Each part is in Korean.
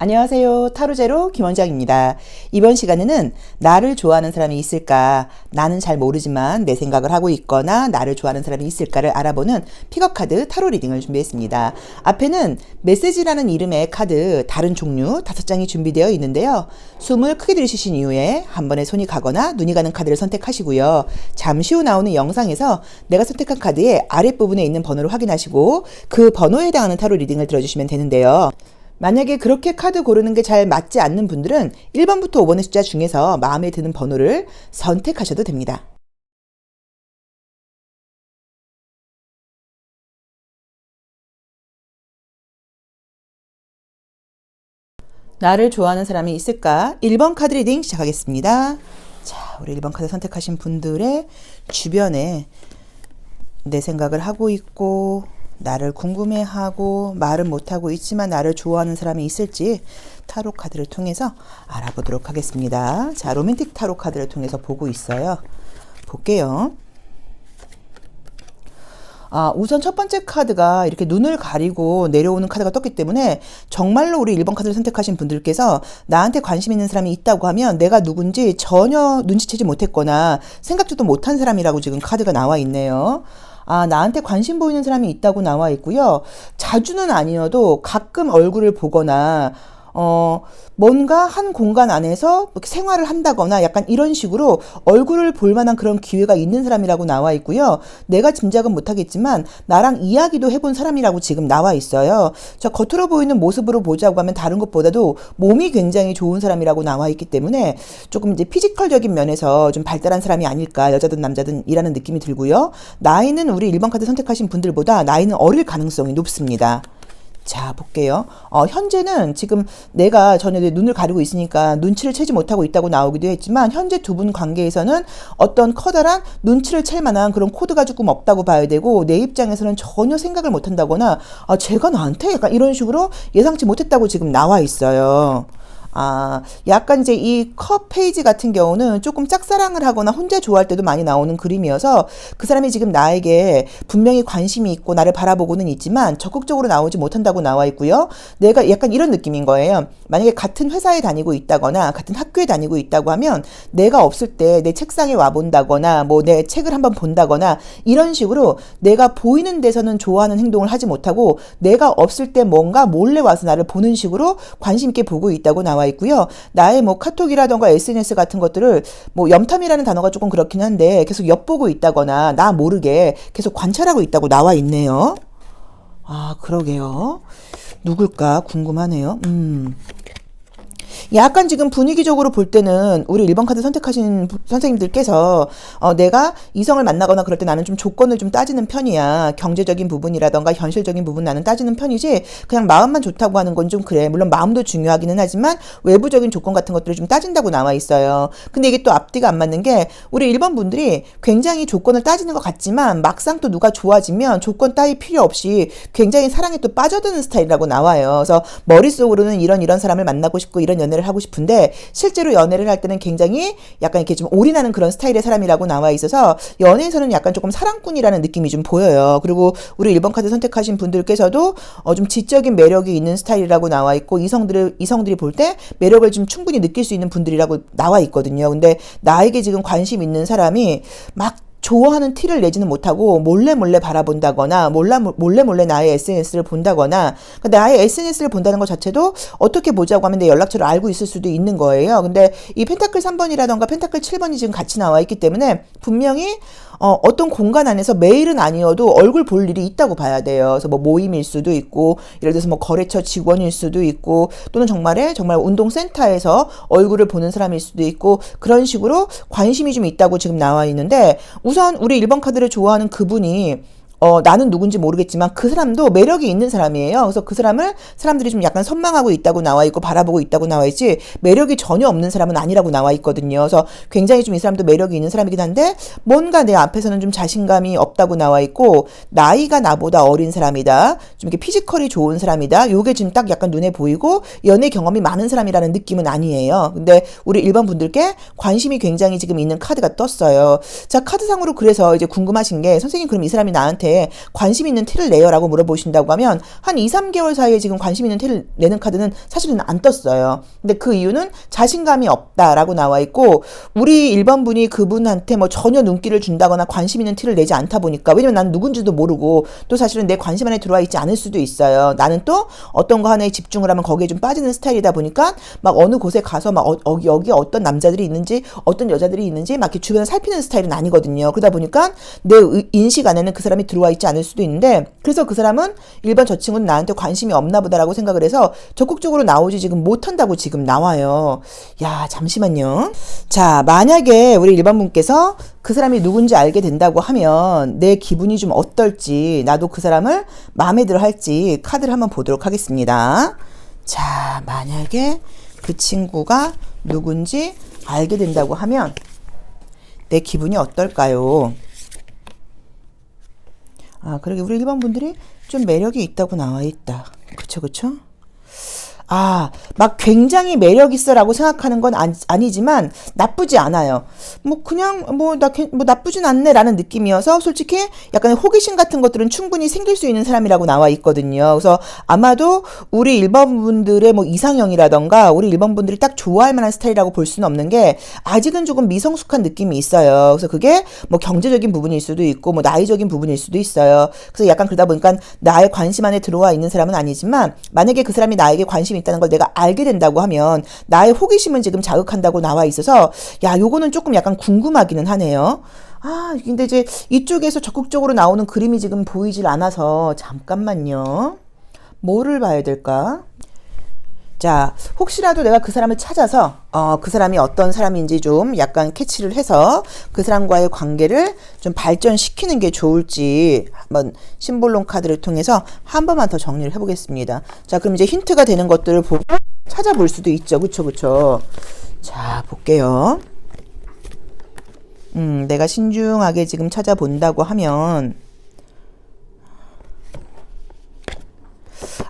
안녕하세요. 타로제로 김원장입니다. 이번 시간에는 나를 좋아하는 사람이 있을까? 나는 잘 모르지만 내 생각을 하고 있거나 나를 좋아하는 사람이 있을까를 알아보는 픽업 카드 타로 리딩을 준비했습니다. 앞에는 메시지라는 이름의 카드 다른 종류 5장이 준비되어 있는데요. 숨을 크게 들이쉬신 이후에 한 번에 손이 가거나 눈이 가는 카드를 선택하시고요. 잠시 후 나오는 영상에서 내가 선택한 카드의 아랫부분에 있는 번호를 확인하시고 그 번호에 해당하는 타로 리딩을 들어주시면 되는데요. 만약에 그렇게 카드 고르는 게 잘 맞지 않는 분들은 1번부터 5번의 숫자 중에서 마음에 드는 번호를 선택하셔도 됩니다. 나를 좋아하는 사람이 있을까? 1번 카드 리딩 시작하겠습니다. 자, 우리 1번 카드 선택하신 분들의 주변에 내 생각을 하고 있고 나를 궁금해하고 말은 못하고 있지만 나를 좋아하는 사람이 있을지 타로 카드를 통해서 알아보도록 하겠습니다. 자, 로맨틱 타로 카드를 통해서 보고 있어요. 볼게요. 우선 첫 번째 카드가 이렇게 눈을 가리고 내려오는 카드가 떴기 때문에 정말로 우리 1번 카드를 선택하신 분들께서 나한테 관심 있는 사람이 있다고 하면 내가 누군지 전혀 눈치채지 못했거나 생각지도 못한 사람이라고 지금 카드가 나와 있네요. 나한테 관심 보이는 사람이 있다고 나와 있고요. 자주는 아니어도 가끔 얼굴을 보거나 뭔가 한 공간 안에서 생활을 한다거나 약간 이런 식으로 얼굴을 볼 만한 그런 기회가 있는 사람이라고 나와 있고요. 내가 짐작은 못하겠지만 나랑 이야기도 해본 사람이라고 지금 나와 있어요. 저 겉으로 보이는 모습으로 보자고 하면 다른 것보다도 몸이 굉장히 좋은 사람이라고 나와 있기 때문에 조금 이제 피지컬적인 면에서 좀 발달한 사람이 아닐까, 여자든 남자든 이라는 느낌이 들고요. 나이는 우리 1번 카드 선택하신 분들보다 나이는 어릴 가능성이 높습니다. 자, 볼게요. 현재는 지금 내가 전에 눈을 가리고 있으니까 눈치를 채지 못하고 있다고 나오기도 했지만 현재 두 분 관계에서는 어떤 커다란 눈치를 챌 만한 그런 코드가 조금 없다고 봐야 되고 내 입장에서는 전혀 생각을 못한다거나 쟤가 나한테 약간 이런 식으로 예상치 못했다고 지금 나와 있어요. 약간 이제 이 컵 페이지 같은 경우는 조금 짝사랑을 하거나 혼자 좋아할 때도 많이 나오는 그림이어서 그 사람이 지금 나에게 분명히 관심이 있고 나를 바라보고는 있지만 적극적으로 나오지 못한다고 나와 있고요. 내가 약간 이런 느낌인 거예요. 만약에 같은 회사에 다니고 있다거나 같은 학교에 다니고 있다고 하면 내가 없을 때 내 책상에 와 본다거나 뭐 내 책을 한번 본다거나 이런 식으로 내가 보이는 데서는 좋아하는 행동을 하지 못하고 내가 없을 때 뭔가 몰래 와서 나를 보는 식으로 관심 있게 보고 있다고 나와 있고요. 나의 뭐 카톡이라던가 SNS 같은 것들을 뭐 염탐이라는 단어가 조금 그렇긴 한데 계속 엿보고 있다거나 나 모르게 계속 관찰하고 있다고 나와 있네요. 그러게요. 누굴까 궁금하네요. 약간 지금 분위기적으로 볼 때는 우리 1번 카드 선택하신 선생님들께서 내가 이성을 만나거나 그럴 때 나는 좀 조건을 좀 따지는 편이야. 경제적인 부분이라던가 현실적인 부분 나는 따지는 편이지 그냥 마음만 좋다고 하는 건 좀 그래. 물론 마음도 중요하기는 하지만 외부적인 조건 같은 것들을 좀 따진다고 나와 있어요. 근데 이게 또 앞뒤가 안 맞는 게 우리 1번 분들이 굉장히 조건을 따지는 것 같지만 막상 또 누가 좋아지면 조건 따위 필요 없이 굉장히 사랑에 또 빠져드는 스타일이라고 나와요. 그래서 머릿속으로는 이런 사람을 만나고 싶고 이런 연애를 하고 싶은데 실제로 연애를 할 때는 굉장히 약간 이렇게 좀 올인하는 그런 스타일의 사람이라고 나와 있어서 연애에서는 약간 조금 사랑꾼이라는 느낌이 좀 보여요. 그리고 우리 1번 카드 선택하신 분들께서도 좀 지적인 매력이 있는 스타일이라고 나와 있고 이성들이 볼 때 매력을 좀 충분히 느낄 수 있는 분들이라고 나와 있거든요. 근데 나에게 지금 관심 있는 사람이 막 좋아하는 티를 내지는 못하고 몰래 바라본다거나 몰래 나의 SNS를 본다거나 나의 SNS를 본다는 것 자체도 어떻게 보자고 하면 내 연락처를 알고 있을 수도 있는 거예요. 근데 이 펜타클 3번이라던가 펜타클 7번이 지금 같이 나와 있기 때문에 분명히 어떤 공간 안에서 매일은 아니어도 얼굴 볼 일이 있다고 봐야 돼요. 그래서 뭐 모임일 수도 있고 예를 들어서 뭐 거래처 직원일 수도 있고 또는 정말 운동센터에서 얼굴을 보는 사람일 수도 있고 그런 식으로 관심이 좀 있다고 지금 나와 있는데 우선 우리 1번 카드를 좋아하는 그분이 나는 누군지 모르겠지만 그 사람도 매력이 있는 사람이에요. 그래서 그 사람들이 좀 약간 선망하고 있다고 나와 있고 바라보고 있다고 나와 있지 매력이 전혀 없는 사람은 아니라고 나와 있거든요. 그래서 굉장히 좀 이 사람도 매력이 있는 사람이긴 한데 뭔가 내 앞에서는 좀 자신감이 없다고 나와 있고 나이가 나보다 어린 사람이다. 좀 이렇게 피지컬이 좋은 사람이다. 요게 지금 딱 약간 눈에 보이고 연애 경험이 많은 사람이라는 느낌은 아니에요. 근데 우리 1번 분들께 관심이 굉장히 지금 있는 카드가 떴어요. 자, 카드상으로 그래서 이제 궁금하신 게 선생님 그럼 이 사람이 나한테 나한테 관심 있는 티를 내요 라고 물어보신다고 하면 한 2, 3개월 사이에 지금 관심 있는 티를 내는 카드는 사실은 안 떴어요. 근데 그 이유는 자신감이 없다라고 나와 있고, 우리 1번 분이 그분한테 뭐 전혀 눈길을 준다거나 관심 있는 티를 내지 않다 보니까, 왜냐면 난 누군지도 모르고 또 사실은 내 관심 안에 들어와 있지 않을 수도 있어요. 나는 또 어떤 거 하나에 집중을 하면 거기에 좀 빠지는 스타일이다 보니까 막 어느 곳에 가서 막 여기 어떤 남자들이 있는지 어떤 여자들이 있는지 막 이렇게 주변을 살피는 스타일은 아니거든요. 그러다 보니까 내 인식 안에는 그 사람이 들어와 있지 않을 수도 있는데, 그래서 그 사람은 일반 저 친구는 나한테 관심이 없나 보다라고 생각을 해서 적극적으로 나오지 지금 못한다고 지금 나와요. 야, 잠시만요. 자, 만약에 우리 1번 분께서 그 사람이 누군지 알게 된다고 하면 내 기분이 좀 어떨지, 나도 그 사람을 마음에 들어 할지 카드를 한번 보도록 하겠습니다. 자, 만약에 그 친구가 누군지 알게 된다고 하면 내 기분이 어떨까요? 아, 그러게 우리 1번 분들이 좀 매력이 있다고 나와 있다. 그쵸, 그쵸? 아, 막 굉장히 매력 있어라고 생각하는 건 아니지만 나쁘지 않아요. 뭐 그냥 뭐 나쁘진 않네라는 느낌이어서 솔직히 약간 호기심 같은 것들은 충분히 생길 수 있는 사람이라고 나와 있거든요. 그래서 아마도 우리 1번 분들의 뭐 이상형이라던가 우리 1번 분들이 딱 좋아할 만한 스타일이라고 볼 수는 없는 게, 아직은 조금 미성숙한 느낌이 있어요. 그래서 그게 뭐 경제적인 부분일 수도 있고 뭐 나이적인 부분일 수도 있어요. 그래서 약간 그러다 보니까 나의 관심 안에 들어와 있는 사람은 아니지만, 만약에 그 사람이 나에게 관심이 있다는 걸 내가 알게 된다고 하면 나의 호기심은 지금 자극한다고 나와 있어서, 야, 요거는 조금 약간 궁금하기는 하네요. 아, 근데 이제 이쪽에서 적극적으로 나오는 그림이 지금 보이질 않아서 잠깐만요. 뭐를 봐야 될까? 자, 혹시라도 내가 그 사람을 찾아서 그 사람이 어떤 사람인지 좀 약간 캐치를 해서 그 사람과의 관계를 좀 발전시키는 게 좋을지 한번 심볼론 카드를 통해서 한 번만 더 정리를 해보겠습니다. 자, 그럼 이제 힌트가 되는 것들을 보고 찾아볼 수도 있죠. 그쵸, 그쵸. 자, 볼게요. 내가 신중하게 지금 찾아본다고 하면,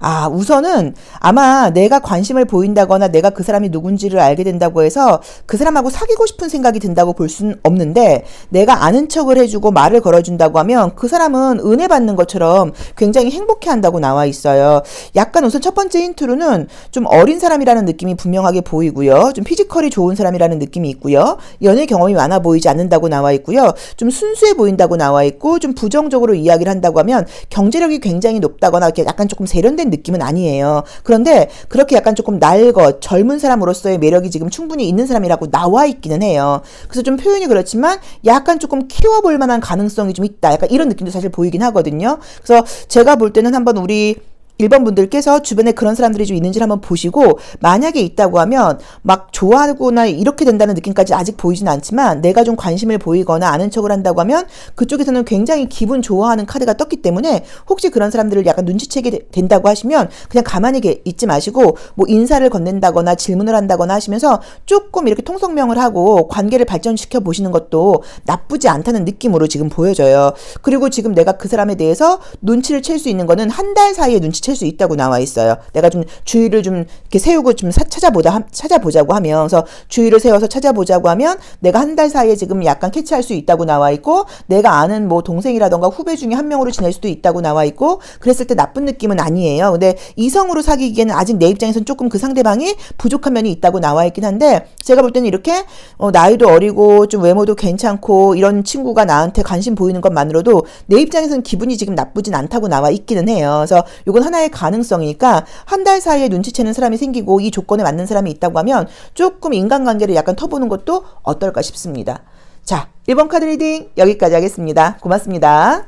아, 우선은 아마 내가 관심을 보인다거나 내가 그 사람이 누군지를 알게 된다고 해서 그 사람하고 사귀고 싶은 생각이 든다고 볼 수는 없는데, 내가 아는 척을 해주고 말을 걸어준다고 하면 그 사람은 은혜 받는 것처럼 굉장히 행복해 한다고 나와 있어요. 약간 우선 첫 번째 힌트로는 좀 어린 사람이라는 느낌이 분명하게 보이고요. 좀 피지컬이 좋은 사람이라는 느낌이 있고요. 연애 경험이 많아 보이지 않는다고 나와 있고요. 좀 순수해 보인다고 나와 있고, 좀 부정적으로 이야기를 한다고 하면 경제력이 굉장히 높다거나 이렇게 약간 조금 세련된 느낌은 아니에요. 그런데 그렇게 약간 조금 낡어 젊은 사람으로서의 매력이 지금 충분히 있는 사람이라고 나와 있기는 해요. 그래서 좀 표현이 그렇지만 약간 조금 키워볼 만한 가능성이 좀 있다. 약간 이런 느낌도 사실 보이긴 하거든요. 그래서 제가 볼 때는 한번 우리 1번 분들께서 주변에 그런 사람들이 좀 있는지를 한번 보시고, 만약에 있다고 하면 막 좋아하거나 이렇게 된다는 느낌까지 아직 보이진 않지만 내가 좀 관심을 보이거나 아는 척을 한다고 하면 그쪽에서는 굉장히 기분 좋아하는 카드가 떴기 때문에, 혹시 그런 사람들을 약간 눈치채게 된다고 하시면 그냥 가만히 있지 마시고 뭐 인사를 건넨다거나 질문을 한다거나 하시면서 조금 이렇게 통성명을 하고 관계를 발전시켜 보시는 것도 나쁘지 않다는 느낌으로 지금 보여져요. 그리고 지금 내가 그 사람에 대해서 눈치를 챌 수 있는 거는 한 달 사이에 눈치챌 수 있다고 나와 있어요. 내가 좀 주의를 좀 이렇게 세우고 좀 찾아보자고 하면, 그래서 주의를 세워서 찾아보자고 하면 내가 한 달 사이에 지금 약간 캐치할 수 있다고 나와 있고, 내가 아는 뭐 동생이라던가 후배 중에 한 명으로 지낼 수도 있다고 나와 있고, 그랬을 때 나쁜 느낌은 아니에요. 근데 이성으로 사귀기에는 아직 내 입장에서는 조금 그 상대방이 부족한 면이 있다고 나와 있긴 한데, 제가 볼 때는 이렇게 나이도 어리고 좀 외모도 괜찮고 이런 친구가 나한테 관심 보이는 것만으로도 내 입장에서는 기분이 지금 나쁘진 않다고 나와 있기는 해요. 그래서 이건 하나의 가능성이니까 한 달 사이에 눈치채는 사람이 생기고 이 조건에 맞는 사람이 있다고 하면 조금 인간관계를 약간 터보는 것도 어떨까 싶습니다. 자, 1번 카드 리딩 여기까지 하겠습니다. 고맙습니다.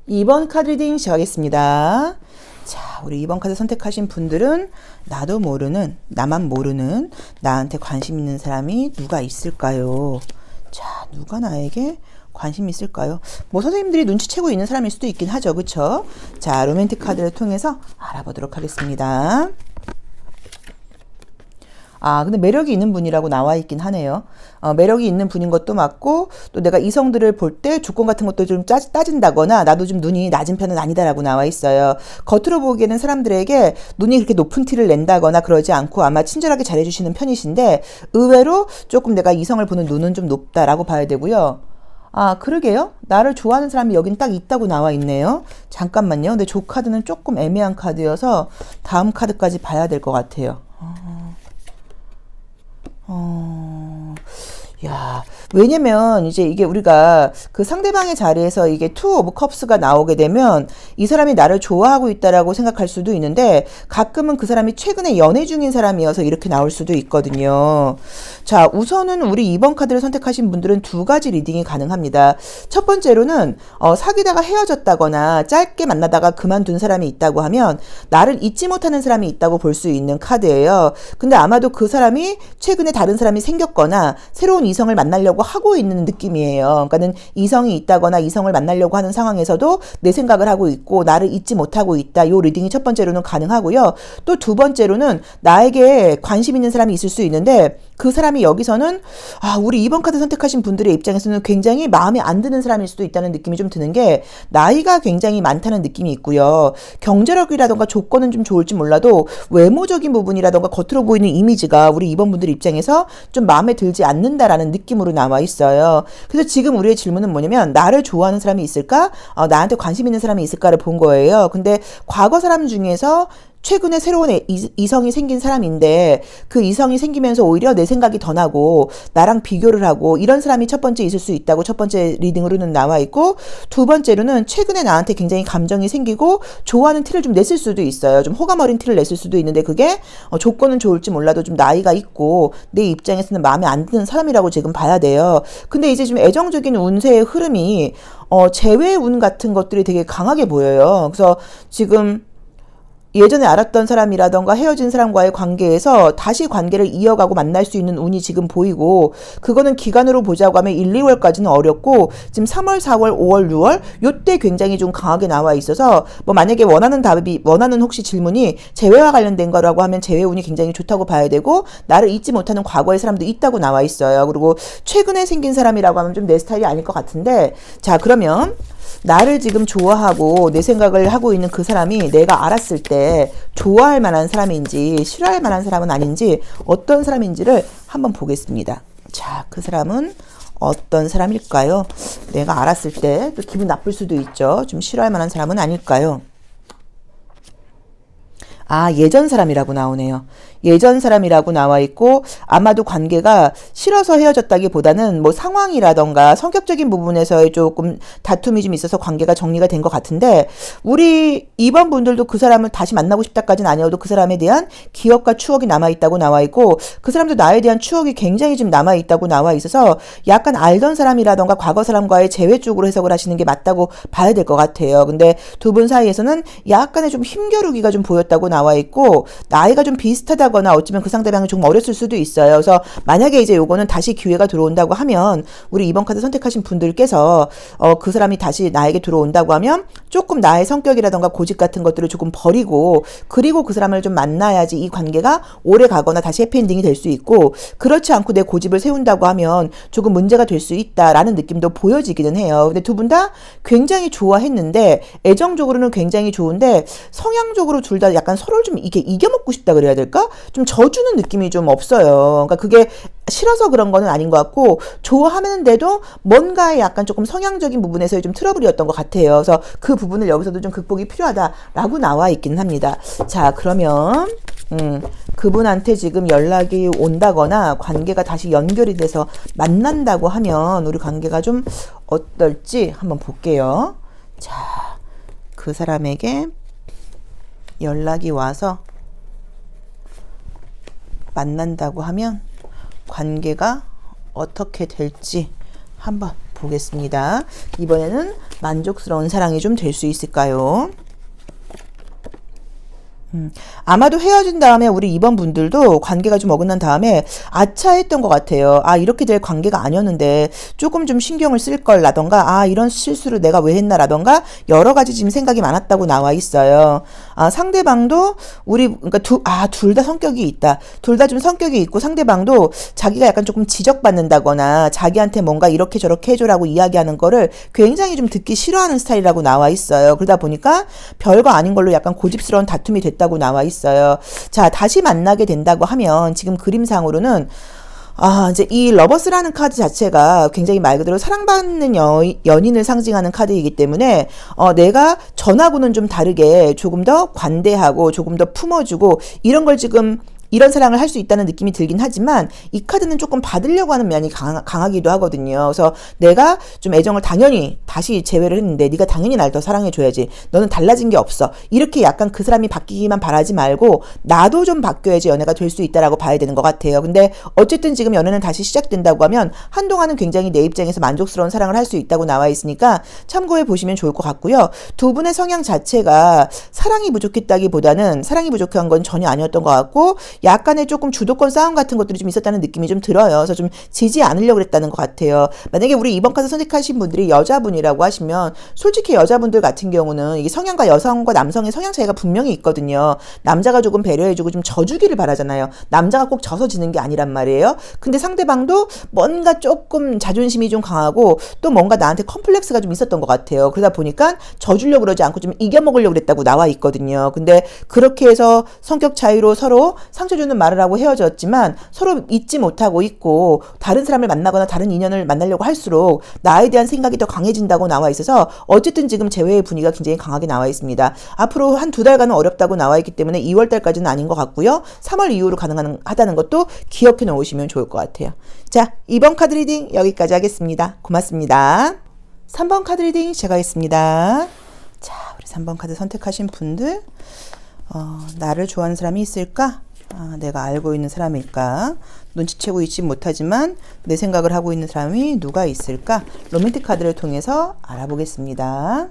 2번 카드 리딩 시작하겠습니다. 자, 우리 2번 카드 선택하신 분들은 나도 모르는, 나만 모르는 나한테 관심 있는 사람이 누가 있을까요? 자, 누가 나에게 관심 있을까요? 뭐 선생님들이 눈치채고 있는 사람일 수도 있긴 하죠. 그쵸? 자, 로맨틱 카드를 통해서 알아보도록 하겠습니다. 아, 근데 매력이 있는 분이라고 나와 있긴 하네요. 매력이 있는 분인 것도 맞고, 또 내가 이성들을 볼 때 조건 같은 것도 좀 따진다거나 나도 좀 눈이 낮은 편은 아니다라고 나와 있어요. 겉으로 보기에는 사람들에게 눈이 그렇게 높은 티를 낸다거나 그러지 않고 아마 친절하게 잘해주시는 편이신데, 의외로 조금 내가 이성을 보는 눈은 좀 높다라고 봐야 되고요. 아, 그러게요. 나를 좋아하는 사람이 여긴 딱 있다고 나와 있네요. 잠깐만요. 근데 조 카드는 조금 애매한 카드여서 다음 카드까지 봐야 될 것 같아요. 야, 왜냐면 이제 이게 우리가 그 상대방의 자리에서 이게 투 오브 컵스가 나오게 되면 이 사람이 나를 좋아하고 있다라고 생각할 수도 있는데 가끔은 그 사람이 최근에 연애 중인 사람이어서 이렇게 나올 수도 있거든요. 자, 우선은 우리 2번 카드를 선택하신 분들은 두 가지 리딩이 가능합니다. 첫 번째로는 사귀다가 헤어졌다거나 짧게 만나다가 그만둔 사람이 있다고 하면 나를 잊지 못하는 사람이 있다고 볼 수 있는 카드예요. 근데 아마도 그 사람이 최근에 다른 사람이 생겼거나 새로운 이성을 만나려고 하고 있는 느낌이에요. 그러니까는 이성이 있다거나 이성을 만나려고 하는 상황에서도 내 생각을 하고 있고 나를 잊지 못하고 있다. 요 리딩이 첫 번째로는 가능하고요. 또 두 번째로는 나에게 관심 있는 사람이 있을 수 있는데 그 사람이 여기서는 우리 2번 카드 선택하신 분들의 입장에서는 굉장히 마음에 안 드는 사람일 수도 있다는 느낌이 좀 드는 게 나이가 굉장히 많다는 느낌이 있고요. 경제력이라던가 조건은 좀 좋을지 몰라도 외모적인 부분이라던가 겉으로 보이는 이미지가 우리 2번 분들 입장에서 좀 마음에 들지 않는다라는 느낌으로 나와 있어요. 그래서 지금 우리의 질문은 뭐냐면 나를 좋아하는 사람이 있을까? 나한테 관심 있는 사람이 있을까를 본 거예요. 근데 과거 사람 중에서 최근에 새로운 이성이 생긴 사람인데 그 이성이 생기면서 오히려 내 생각이 더 나고 나랑 비교를 하고 이런 사람이 첫 번째 있을 수 있다고 첫 번째 리딩으로는 나와 있고 두 번째로는 최근에 나한테 굉장히 감정이 생기고 좋아하는 티를 좀 냈을 수도 있어요. 좀 호감 어린 티를 냈을 수도 있는데 그게 조건은 좋을지 몰라도 좀 나이가 있고 내 입장에서는 마음에 안 드는 사람이라고 지금 봐야 돼요. 근데 이제 좀 애정적인 운세의 흐름이 재회 운 같은 것들이 되게 강하게 보여요. 그래서 지금 예전에 알았던 사람이라던가 헤어진 사람과의 관계에서 다시 관계를 이어가고 만날 수 있는 운이 지금 보이고 그거는 기간으로 보자고 하면 1, 2월까지는 어렵고 지금 3월, 4월, 5월, 6월 요때 굉장히 좀 강하게 나와 있어서 뭐 만약에 원하는 혹시 질문이 재회와 관련된 거라고 하면 재회 운이 굉장히 좋다고 봐야 되고 나를 잊지 못하는 과거의 사람도 있다고 나와 있어요. 그리고 최근에 생긴 사람이라고 하면 좀 내 스타일이 아닐 것 같은데 자 그러면 나를 지금 좋아하고 내 생각을 하고 있는 그 사람이 내가 알았을 때 좋아할 만한 사람인지 싫어할 만한 사람은 아닌지 어떤 사람인지를 한번 보겠습니다. 자, 그 사람은 어떤 사람일까요? 내가 알았을 때 또 기분 나쁠 수도 있죠. 좀 싫어할 만한 사람은 아닐까요? 예전 사람이라고 나오네요. 예전 사람이라고 나와 있고 아마도 관계가 싫어서 헤어졌다기보다는 뭐 상황이라던가 성격적인 부분에서의 조금 다툼이 좀 있어서 관계가 정리가 된 것 같은데 우리 2번 분들도 그 사람을 다시 만나고 싶다까지는 아니어도 그 사람에 대한 기억과 추억이 남아있다고 나와 있고 그 사람도 나에 대한 추억이 굉장히 좀 남아있다고 나와 있어서 약간 알던 사람이라던가 과거 사람과의 재회 쪽으로 해석을 하시는 게 맞다고 봐야 될 것 같아요. 근데 두 분 사이에서는 약간의 좀 힘겨루기가 좀 보였다고 나와 있고 나이가 좀 비슷하다고 거나 어쩌면 그 상대방이 조금 어렸을 수도 있어요. 그래서 만약에 이제 요거는 다시 기회가 들어온다고 하면 우리 2번 카드 선택하신 분들께서 그 사람이 다시 나에게 들어온다고 하면 조금 나의 성격이라던가 고집 같은 것들을 조금 버리고 그리고 그 사람을 좀 만나야지 이 관계가 오래 가거나 다시 해피엔딩이 될 수 있고 그렇지 않고 내 고집을 세운다고 하면 조금 문제가 될 수 있다라는 느낌도 보여지기는 해요. 근데 두 분 다 굉장히 좋아했는데 애정적으로는 굉장히 좋은데 성향적으로 둘 다 약간 서로를 좀 이게 이겨먹고 싶다 그래야 될까? 좀 져주는 느낌이 좀 없어요. 그러니까 그게 싫어서 그런 거는 아닌 것 같고 좋아하는데도 뭔가에 약간 조금 성향적인 부분에서의 좀 트러블이었던 것 같아요. 그래서 그 부분을 여기서도 좀 극복이 필요하다라고 나와 있기는 합니다. 자, 그러면 그분한테 지금 연락이 온다거나 관계가 다시 연결이 돼서 만난다고 하면 우리 관계가 좀 어떨지 한번 볼게요. 자, 그 사람에게 연락이 와서 만난다고 하면 관계가 어떻게 될지 한번 보겠습니다. 이번에는 만족스러운 사랑이 좀 될 수 있을까요? 아마도 헤어진 다음에 우리 2번 분들도 관계가 좀 어긋난 다음에 아차했던 것 같아요. 이렇게 될 관계가 아니었는데 조금 좀 신경을 쓸 걸 라던가 이런 실수를 내가 왜 했나 라던가 여러 가지 지금 생각이 많았다고 나와 있어요. 상대방도 그러니까 둘 다 성격이 있다. 둘 다 좀 성격이 있고 상대방도 자기가 약간 조금 지적받는다거나 자기한테 뭔가 이렇게 저렇게 해줘라고 이야기하는 거를 굉장히 좀 듣기 싫어하는 스타일이라고 나와 있어요. 그러다 보니까 별거 아닌 걸로 약간 고집스러운 다툼이 됐다고 나와 있어요. 자, 다시 만나게 된다고 하면 지금 그림상으로는 이제 이 러버스라는 카드 자체가 굉장히 말 그대로 사랑받는 연인을 상징하는 카드이기 때문에, 내가 전하고는 좀 다르게 조금 더 관대하고 조금 더 품어주고 이런 걸 지금 이런 사랑을 할 수 있다는 느낌이 들긴 하지만 이 카드는 조금 받으려고 하는 면이 강하기도 하거든요. 그래서 내가 좀 애정을 당연히 다시 제외를 했는데 네가 당연히 날 더 사랑해줘야지. 너는 달라진 게 없어. 이렇게 약간 그 사람이 바뀌기만 바라지 말고 나도 좀 바뀌어야지 연애가 될 수 있다라고 봐야 되는 것 같아요. 근데 어쨌든 지금 연애는 다시 시작된다고 하면 한동안은 굉장히 내 입장에서 만족스러운 사랑을 할 수 있다고 나와 있으니까 참고해 보시면 좋을 것 같고요. 두 분의 성향 자체가 사랑이 부족했다기보다는 사랑이 부족한 건 전혀 아니었던 것 같고 약간의 조금 주도권 싸움 같은 것들이 좀 있었다는 느낌이 좀 들어요. 그래서 좀 지지 않으려고 그랬다는 것 같아요. 만약에 우리 이번 카드 선택하신 분들이 여자분이라고 하시면 솔직히 여자분들 같은 경우는 이게 성향과 여성과 남성의 성향 차이가 분명히 있거든요. 남자가 조금 배려해주고 좀 져주기를 바라잖아요. 남자가 꼭 져서 지는 게 아니란 말이에요. 근데 상대방도 뭔가 조금 자존심이 좀 강하고 또 뭔가 나한테 컴플렉스가 좀 있었던 것 같아요. 그러다 보니까 져주려고 그러지 않고 좀 이겨먹으려고 그랬다고 나와 있거든요. 근데 그렇게 해서 성격 차이로 서로 상처 주는 말을 하고 헤어졌지만 서로 잊지 못하고 있고 다른 사람을 만나거나 다른 인연을 만나려고 할수록 나에 대한 생각이 더 강해진다고 나와 있어서 어쨌든 지금 재회의 분위기가 굉장히 강하게 나와 있습니다. 앞으로 한 2달간은 어렵다고 나와 있기 때문에 2월달까지는 아닌 것 같고요. 3월 이후로 가능하다는 것도 기억해 놓으시면 좋을 것 같아요. 자, 2번 카드 리딩 여기까지 하겠습니다. 고맙습니다. 3번 카드 리딩 시작하겠습니다. 자, 우리 3번 카드 선택하신 분들 나를 좋아하는 사람이 있을까? 내가 알고 있는 사람일까? 눈치채고 있지 못하지만 내 생각을 하고 있는 사람이 누가 있을까? 로맨틱 카드를 통해서 알아보겠습니다.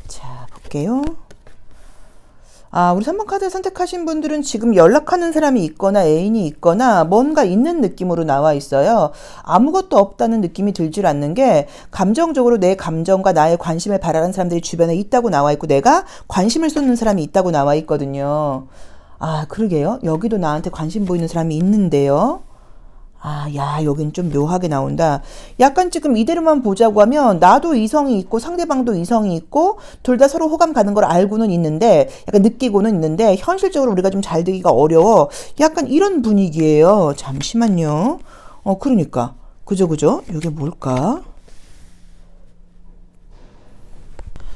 자, 볼게요. 우리 3번 카드 선택하신 분들은 지금 연락하는 사람이 있거나 애인이 있거나 뭔가 있는 느낌으로 나와 있어요. 아무것도 없다는 느낌이 들질 않는 게 감정적으로 내 감정과 나의 관심을 바라는 사람들이 주변에 있다고 나와 있고 내가 관심을 쏟는 사람이 있다고 나와 있거든요. 그러게요. 여기도 나한테 관심 보이는 사람이 있는데요. 여긴 좀 묘하게 나온다. 약간 지금 이대로만 보자고 하면 나도 이성이 있고 상대방도 이성이 있고 둘 다 서로 호감 가는 걸 알고는 있는데 약간 느끼고는 있는데 현실적으로 우리가 좀 잘 되기가 어려워. 약간 이런 분위기예요. 잠시만요. 그러니까. 그죠? 이게 뭘까?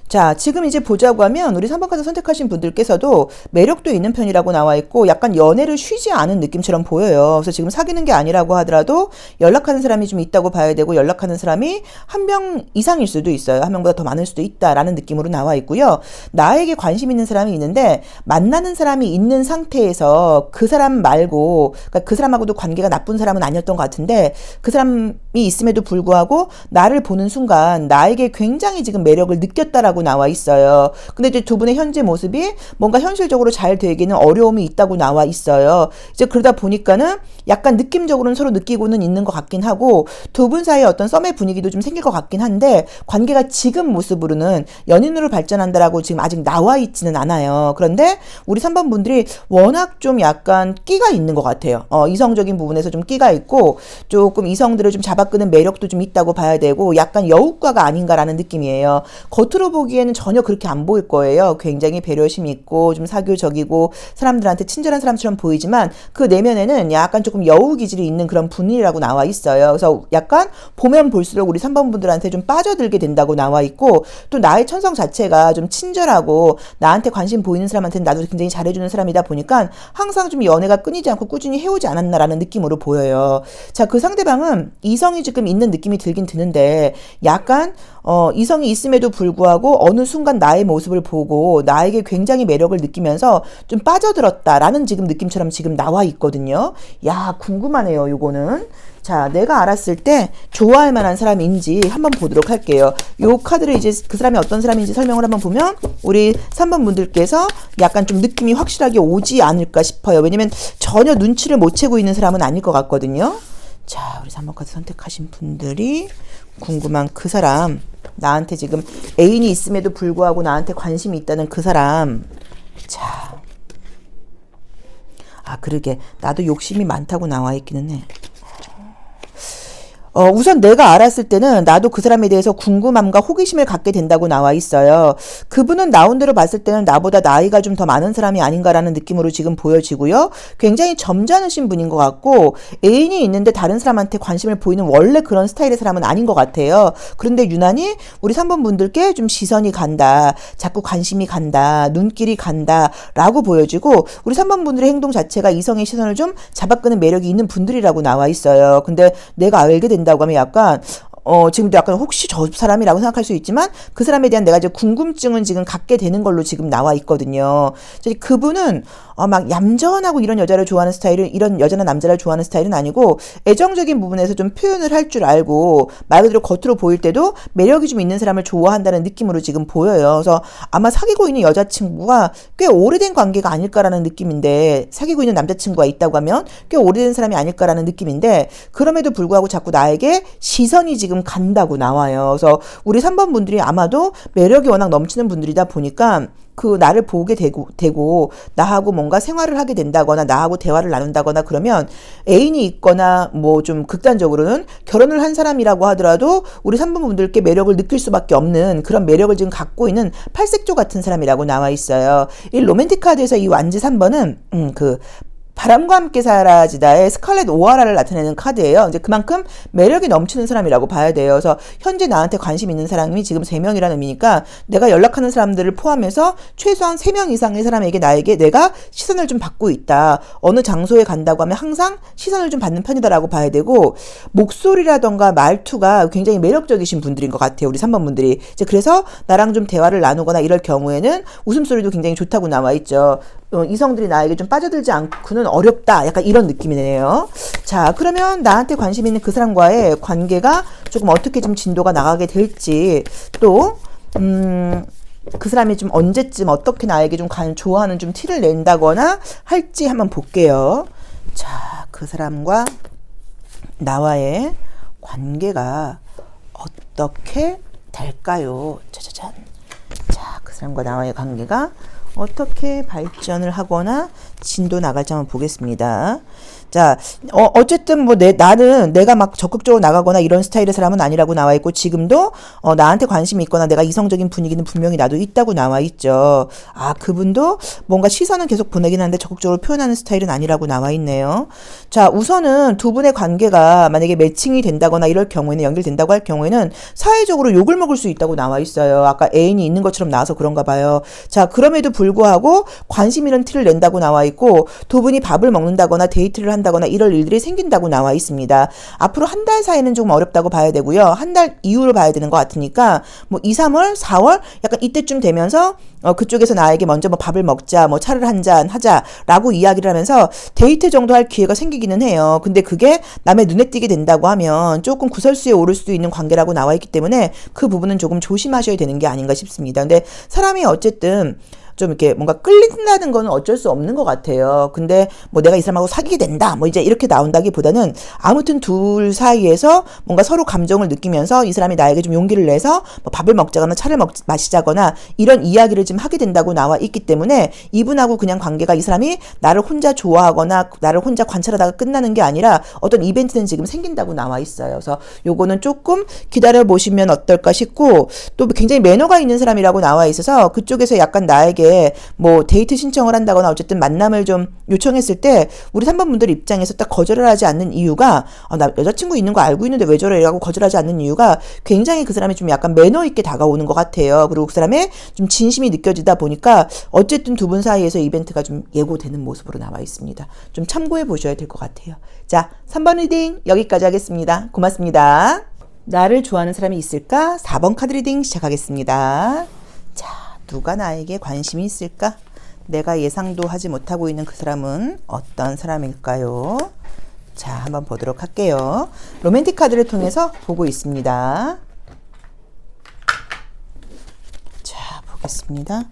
자, 지금 이제 보자고 하면 우리 3번 카드 선택하신 분들께서도 매력도 있는 편이라고 나와 있고 약간 연애를 쉬지 않은 느낌처럼 보여요. 그래서 지금 사귀는 게 아니라고 하더라도 연락하는 사람이 좀 있다고 봐야 되고 연락하는 사람이 한 명 이상일 수도 있어요. 한 명보다 더 많을 수도 있다라는 느낌으로 나와 있고요. 나에게 관심 있는 사람이 있는데 만나는 사람이 있는 상태에서 그 사람 말고 그러니까 그 사람하고도 관계가 나쁜 사람은 아니었던 것 같은데 그 사람이 있음에도 불구하고 나를 보는 순간 나에게 굉장히 지금 매력을 느꼈다라고 나와 있어요. 근데 이제 두 분의 현재 모습이 뭔가 현실적으로 잘 되기는 어려움이 있다고 나와 있어요. 이제 그러다 보니까는 약간 느낌적으로는 서로 느끼고는 있는 것 같긴 하고 두 분 사이에 어떤 썸의 분위기도 좀 생길 것 같긴 한데 관계가 지금 모습으로는 연인으로 발전한다라고 지금 아직 나와 있지는 않아요. 그런데 우리 3번 분들이 워낙 좀 약간 끼가 있는 것 같아요. 이성적인 부분에서 좀 끼가 있고 조금 이성들을 좀 잡아끄는 매력도 좀 있다고 봐야 되고 약간 여우과가 아닌가라는 느낌이에요. 겉으로 보기에는 전혀 그렇게 안 보일 거예요. 굉장히 배려심 있고 좀 사교적이고 사람들한테 친절한 사람처럼 보이지만 그 내면에는 약간 조금 여우 기질이 있는 그런 분이라고 나와 있어요. 그래서 약간 보면 볼수록 우리 3번 분들한테 좀 빠져들게 된다고 나와 있고 또 나의 천성 자체가 좀 친절하고 나한테 관심 보이는 사람한테는 나도 굉장히 잘해주는 사람이다 보니까 항상 좀 연애가 끊이지 않고 꾸준히 해오지 않았나라는 느낌으로 보여요. 자, 그 상대방은 이성이 지금 있는 느낌이 들긴 드는데 약간 이성이 있음에도 불구하고 어느 순간 나의 모습을 보고 나에게 굉장히 매력을 느끼면서 좀 빠져들었다라는 지금 느낌처럼 지금 나와 있거든요. 야, 궁금하네요, 요거는. 자, 내가 알았을 때 좋아할 만한 사람인지 한번 보도록 할게요. 요 카드를 이제 그 사람이 어떤 사람인지 설명을 한번 보면 우리 3번 분들께서 약간 좀 느낌이 확실하게 오지 않을까 싶어요. 왜냐면 전혀 눈치를 못 채고 있는 사람은 아닐 것 같거든요. 자, 우리 3번 카드 선택하신 분들이 궁금한 그 사람, 나한테 지금 애인이 있음에도 불구하고 나한테 관심이 있다는 그 사람. 자, 그러게 나도 욕심이 많다고 나와 있기는 해. 우선 내가 알았을 때는 나도 그 사람에 대해서 궁금함과 호기심을 갖게 된다고 나와 있어요. 그분은 나온 대로 봤을 때는 나보다 나이가 좀 더 많은 사람이 아닌가라는 느낌으로 지금 보여지고요. 굉장히 점잖으신 분인 것 같고 애인이 있는데 다른 사람한테 관심을 보이는 원래 그런 스타일의 사람은 아닌 것 같아요. 그런데 유난히 우리 3번 분들께 좀 시선이 간다. 자꾸 관심이 간다. 눈길이 간다. 라고 보여지고 우리 3번 분들의 행동 자체가 이성의 시선을 좀 잡아끄는 매력이 있는 분들이라고 나와 있어요. 근데 내가 알게 된다고 하면 약간 지금도 약간 혹시 저 사람이라고 생각할 수 있지만 그 사람에 대한 내가 이제 궁금증은 지금 갖게 되는 걸로 지금 나와 있거든요. 그분은 막 얌전하고 이런 여자를 좋아하는 스타일은 이런 여자나 남자를 좋아하는 스타일은 아니고 애정적인 부분에서 좀 표현을 할 줄 알고 말 그대로 겉으로 보일 때도 매력이 좀 있는 사람을 좋아한다는 느낌으로 지금 보여요. 그래서 아마 사귀고 있는 여자친구가 꽤 오래된 관계가 아닐까라는 느낌인데 사귀고 있는 남자친구가 있다고 하면 꽤 오래된 사람이 아닐까라는 느낌인데 그럼에도 불구하고 자꾸 나에게 시선이 지금 간다고 나와요. 그래서 우리 3번 분들이 아마도 매력이 워낙 넘치는 분들이다 보니까 그 나를 보게 되고 나하고 뭔가 생활을 하게 된다거나 나하고 대화를 나눈다거나 그러면 애인이 있거나 뭐 좀 극단적으로는 결혼을 한 사람이라고 하더라도 우리 3번 분들께 매력을 느낄 수밖에 없는 그런 매력을 지금 갖고 있는 팔색조 같은 사람이라고 나와 있어요. 이 로맨틱 카드에서 이 완지 3번은 바람과 함께 사라지다의 스칼렛 오하라를 나타내는 카드예요. 이제 그만큼 매력이 넘치는 사람이라고 봐야 돼요. 그래서 현재 나한테 관심 있는 사람이 지금 3명이라는 의미니까 내가 연락하는 사람들을 포함해서 최소한 3명 이상의 사람에게 나에게 내가 시선을 좀 받고 있다. 어느 장소에 간다고 하면 항상 시선을 좀 받는 편이다라고 봐야 되고 목소리라던가 말투가 굉장히 매력적이신 분들인 것 같아요. 우리 3번 분들이. 이제 그래서 나랑 좀 대화를 나누거나 이럴 경우에는 웃음소리도 굉장히 좋다고 나와 있죠. 이성들이 나에게 좀 빠져들지 않고는 어렵다. 약간 이런 느낌이네요. 자, 그러면 나한테 관심 있는 그 사람과의 관계가 조금 어떻게 좀 진도가 나가게 될지 또 그 사람이 좀 언제쯤 어떻게 나에게 좀 좋아하는 좀 티를 낸다거나 할지 한번 볼게요. 자, 그 사람과 나와의 관계가 어떻게 될까요? 짜자잔. 자, 그 사람과 나와의 관계가 어떻게 발전을 하거나 진도 나갈지 한번 보겠습니다. 자, 어쨌든 뭐 나는 내가 막 적극적으로 나가거나 이런 스타일의 사람은 아니라고 나와 있고 지금도 나한테 관심이 있거나 내가 이성적인 분위기는 분명히 나도 있다고 나와 있죠. 아, 그분도 뭔가 시선은 계속 보내긴 하는데 적극적으로 표현하는 스타일은 아니라고 나와 있네요. 자, 우선은 두 분의 관계가 만약에 매칭이 된다거나 이럴 경우에는 연결된다고 할 경우에는 사회적으로 욕을 먹을 수 있다고 나와 있어요. 아까 애인이 있는 것처럼 나와서 그런가 봐요. 자, 그럼에도 불구하고 관심 있는 티를 낸다고 나와 있고 두 분이 밥을 먹는다거나 데이트를 한다거나 이럴 일들이 생긴다고 나와 있습니다. 앞으로 한 달 사이는 조금 어렵다고 봐야 되고요. 한 달 이후로 봐야 되는 것 같으니까 뭐 2, 3월, 4월 약간 이때쯤 되면서 그쪽에서 나에게 먼저 뭐 밥을 먹자, 뭐 차를 한잔 하자라고 이야기를 하면서 데이트 정도 할 기회가 생기기는 해요. 근데 그게 남의 눈에 띄게 된다고 하면 조금 구설수에 오를 수도 있는 관계라고 나와 있기 때문에 그 부분은 조금 조심하셔야 되는 게 아닌가 싶습니다. 근데 사람이 어쨌든 좀 이렇게 뭔가 끌린다는 거는 어쩔 수 없는 것 같아요. 근데 뭐 내가 이 사람하고 사귀게 된다 뭐 이제 이렇게 나온다기보다는 아무튼 둘 사이에서 뭔가 서로 감정을 느끼면서 이 사람이 나에게 좀 용기를 내서 뭐 밥을 먹자거나 차를 마시자거나 이런 이야기를 좀 하게 된다고 나와 있기 때문에 이분하고 그냥 관계가 이 사람이 나를 혼자 좋아하거나 나를 혼자 관찰하다가 끝나는 게 아니라 어떤 이벤트는 지금 생긴다고 나와 있어요. 그래서 요거는 조금 기다려 보시면 어떨까 싶고 또 굉장히 매너가 있는 사람이라고 나와 있어서 그쪽에서 약간 나에게 뭐 데이트 신청을 한다거나 어쨌든 만남을 좀 요청했을 때 우리 3번 분들 입장에서 딱 거절을 하지 않는 이유가 나 여자친구 있는 거 알고 있는데 왜 저래? 라고 거절하지 않는 이유가 굉장히 그 사람이 좀 약간 매너 있게 다가오는 것 같아요. 그리고 그 사람의 좀 진심이 느껴지다 보니까 어쨌든 두 분 사이에서 이벤트가 좀 예고되는 모습으로 나와 있습니다. 좀 참고해 보셔야 될 것 같아요. 자, 3번 리딩 여기까지 하겠습니다. 고맙습니다. 나를 좋아하는 사람이 있을까? 4번 카드 리딩 시작하겠습니다. 자, 누가 나에게 관심이 있을까? 내가 예상도 하지 못하고 있는 그 사람은 어떤 사람일까요? 자, 한번 보도록 할게요. 로맨틱 카드를 통해서 보고 있습니다. 자, 보겠습니다.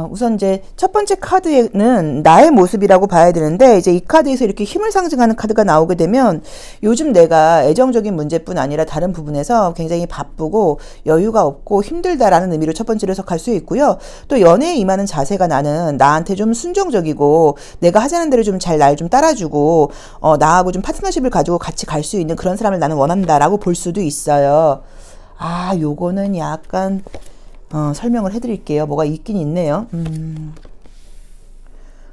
우선 이제 첫 번째 카드에는 나의 모습이라고 봐야 되는데, 이제 이 카드에서 이렇게 힘을 상징하는 카드가 나오게 되면 요즘 내가 애정적인 문제뿐 아니라 다른 부분에서 굉장히 바쁘고 여유가 없고 힘들다라는 의미로 첫 번째로 해석할 수 있고요. 또 연애에 임하는 자세가 나는 나한테 좀 순종적이고 내가 하자는 대로 좀 잘 날 좀 따라주고 나하고 좀 파트너십을 가지고 같이 갈 수 있는 그런 사람을 나는 원한다라고 볼 수도 있어요. 요거는 약간 설명을 해드릴게요. 뭐가 있긴 있네요.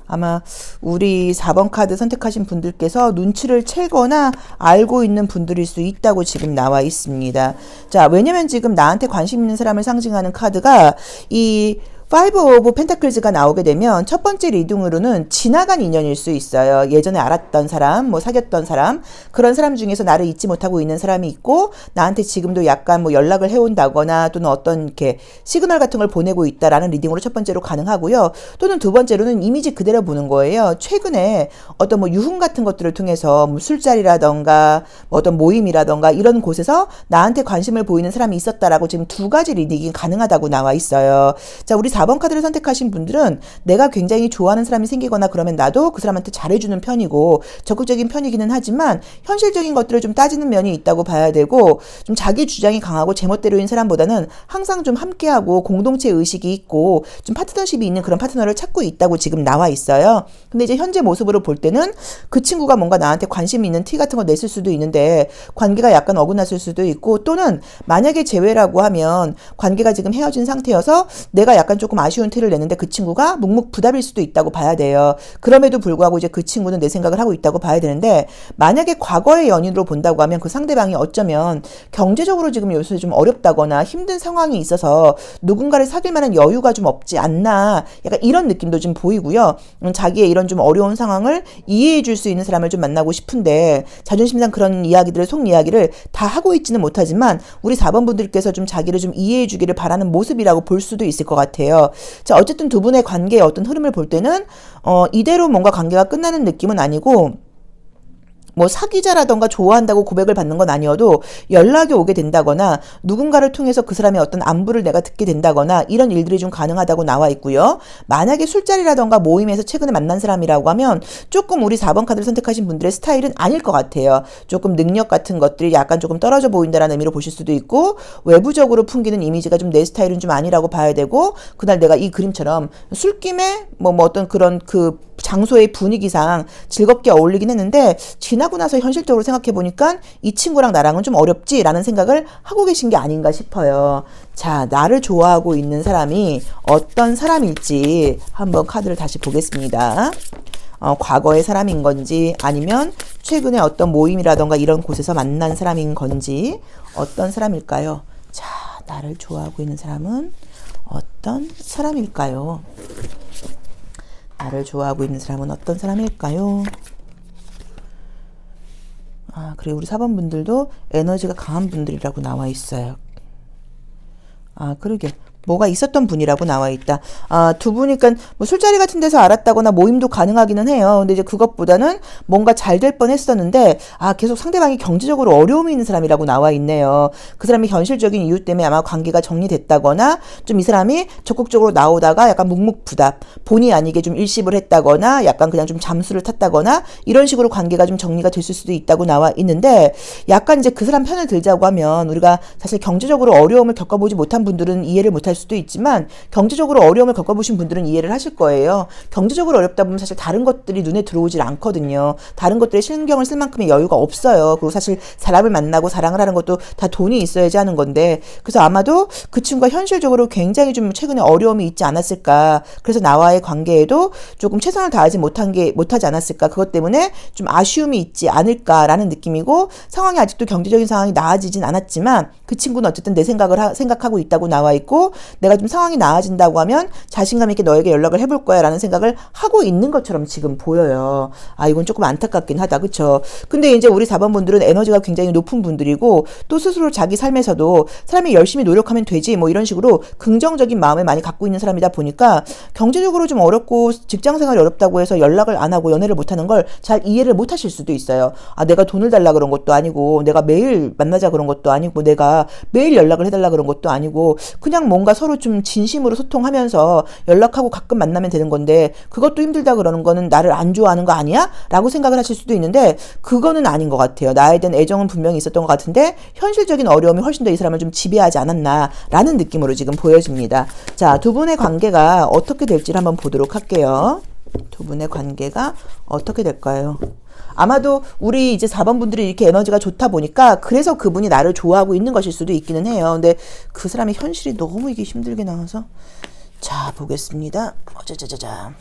아마 우리 4번 카드 선택하신 분들께서 눈치를 채거나 알고 있는 분들일 수 있다고 지금 나와 있습니다. 자, 왜냐면 지금 나한테 관심 있는 사람을 상징하는 카드가 이 파이브 오브 펜타클즈가 나오게 되면 첫 번째 리딩으로는 지나간 인연일 수 있어요. 예전에 알았던 사람, 뭐 사귀었던 사람, 그런 사람 중에서 나를 잊지 못하고 있는 사람이 있고 나한테 지금도 약간 뭐 연락을 해온다거나 또는 어떤 이렇게 시그널 같은 걸 보내고 있다라는 리딩으로 첫 번째로 가능하고요. 또는 두 번째로는 이미지 그대로 보는 거예요. 최근에 어떤 뭐 유흥 같은 것들을 통해서 뭐 술자리라던가 뭐 어떤 모임이라던가 이런 곳에서 나한테 관심을 보이는 사람이 있었다라고 지금 두 가지 리딩이 가능하다고 나와 있어요. 자, 우리 4번 카드를 선택하신 분들은 내가 굉장히 좋아하는 사람이 생기거나 그러면 나도 그 사람한테 잘해주는 편이고 적극적인 편이기는 하지만 현실적인 것들을 좀 따지는 면이 있다고 봐야 되고 좀 자기 주장이 강하고 제멋대로인 사람보다는 항상 좀 함께하고 공동체 의식이 있고 좀 파트너십이 있는 그런 파트너를 찾고 있다고 지금 나와 있어요. 근데 이제 현재 모습으로 볼 때는 그 친구가 뭔가 나한테 관심이 있는 티 같은 거 냈을 수도 있는데 관계가 약간 어긋났을 수도 있고 또는 만약에 재회라고 하면 관계가 지금 헤어진 상태여서 내가 약간 조금 아쉬운 티를 내는데 그 친구가 묵묵부답일 수도 있다고 봐야 돼요. 그럼에도 불구하고 이제 그 친구는 내 생각을 하고 있다고 봐야 되는데 만약에 과거의 연인으로 본다고 하면 그 상대방이 어쩌면 경제적으로 지금 요새 좀 어렵다거나 힘든 상황이 있어서 누군가를 사귈 만한 여유가 좀 없지 않나 약간 이런 느낌도 좀 보이고요. 자기의 이런 좀 어려운 상황을 이해해 줄 수 있는 사람을 좀 만나고 싶은데 자존심상 그런 이야기들을 속 이야기를 다 하고 있지는 못하지만 우리 4번 분들께서 좀 자기를 좀 이해해 주기를 바라는 모습이라고 볼 수도 있을 것 같아요. 자, 어쨌든 두 분의 관계의 어떤 흐름을 볼 때는 이대로 뭔가 관계가 끝나는 느낌은 아니고 뭐 사귀자라던가 좋아한다고 고백을 받는 건 아니어도 연락이 오게 된다거나 누군가를 통해서 그 사람의 어떤 안부를 내가 듣게 된다거나 이런 일들이 좀 가능하다고 나와 있고요. 만약에 술자리라던가 모임에서 최근에 만난 사람이라고 하면 조금 우리 4번 카드를 선택하신 분들의 스타일은 아닐 것 같아요. 조금 능력 같은 것들이 약간 조금 떨어져 보인다는 의미로 보실 수도 있고 외부적으로 풍기는 이미지가 좀 내 스타일은 좀 아니라고 봐야 되고 그날 내가 이 그림처럼 술김에 뭐 어떤 그런 그 장소의 분위기상 즐겁게 어울리긴 했는데 지나고 나서 현실적으로 생각해 보니까 이 친구랑 나랑은 좀 어렵지라는 생각을 하고 계신 게 아닌가 싶어요. 자, 나를 좋아하고 있는 사람이 어떤 사람일지 한번 카드를 다시 보겠습니다. 과거의 사람인 건지 아니면 최근에 어떤 모임이라던가 이런 곳에서 만난 사람인 건지 어떤 사람일까요? 자, 나를 좋아하고 있는 사람은 어떤 사람일까요? 나를 좋아하고 있는 사람은 어떤 사람일까요? 그리고 우리 4번 분들도 에너지가 강한 분들이라고 나와 있어요. 그러게. 뭐가 있었던 분이라고 나와 있다. 두 분이니까 뭐 술자리 같은 데서 알았다거나 모임도 가능하기는 해요. 근데 이제 그것보다는 뭔가 잘 될 뻔했었는데 계속 상대방이 경제적으로 어려움이 있는 사람이라고 나와 있네요. 그 사람이 현실적인 이유 때문에 아마 관계가 정리됐다거나 좀 이 사람이 적극적으로 나오다가 약간 묵묵부답 본의 아니게 좀 일십을 했다거나 약간 그냥 좀 잠수를 탔다거나 이런 식으로 관계가 좀 정리가 됐을 수도 있다고 나와 있는데 약간 이제 그 사람 편을 들자고 하면 우리가 사실 경제적으로 어려움을 겪어보지 못한 분들은 이해를 못할 수도 있지만 경제적으로 어려움을 겪어보신 분들은 이해를 하실 거예요. 경제적으로 어렵다 보면 사실 다른 것들이 눈에 들어오질 않거든요. 다른 것들에 신경을 쓸 만큼의 여유가 없어요. 그리고 사실 사람을 만나고 사랑을 하는 것도 다 돈이 있어야지 하는 건데 그래서 아마도 그 친구가 현실적으로 굉장히 좀 최근에 어려움이 있지 않았을까. 그래서 나와의 관계에도 조금 최선을 다하지 못하지 않았을까. 그것 때문에 좀 아쉬움이 있지 않을까라는 느낌이고 상황이 아직도 경제적인 상황이 나아지진 않았지만 그 친구는 어쨌든 내 생각하고 있다고 나와 있고 내가 좀 상황이 나아진다고 하면 자신감 있게 너에게 연락을 해볼 거야 라는 생각을 하고 있는 것처럼 지금 보여요. 이건 조금 안타깝긴 하다. 그쵸? 근데 이제 우리 4번 분들은 에너지가 굉장히 높은 분들이고 또 스스로 자기 삶에서도 사람이 열심히 노력하면 되지 뭐 이런 식으로 긍정적인 마음을 많이 갖고 있는 사람이다 보니까 경제적으로 좀 어렵고 직장생활이 어렵다고 해서 연락을 안 하고 연애를 못하는 걸 잘 이해를 못 하실 수도 있어요. 내가 돈을 달라 그런 것도 아니고 내가 매일 만나자 그런 것도 아니고 내가 매일 연락을 해달라 그런 것도 아니고 그냥 뭔가 뭔가 서로 좀 진심으로 소통하면서 연락하고 가끔 만나면 되는 건데 그것도 힘들다 그러는 거는 나를 안 좋아하는 거 아니야? 라고 생각을 하실 수도 있는데 그거는 아닌 것 같아요. 나에 대한 애정은 분명히 있었던 것 같은데 현실적인 어려움이 훨씬 더 이 사람을 좀 지배하지 않았나라는 느낌으로 지금 보여집니다. 자, 두 분의 관계가 어떻게 될지를 한번 보도록 할게요. 두 분의 관계가 어떻게 될까요? 아마도 우리 이제 4번 분들이 이렇게 에너지가 좋다 보니까 그래서 그분이 나를 좋아하고 있는 것일 수도 있기는 해요. 근데 그 사람의 현실이 너무 이게 힘들게 나와서 자, 보겠습니다. 짜자자자.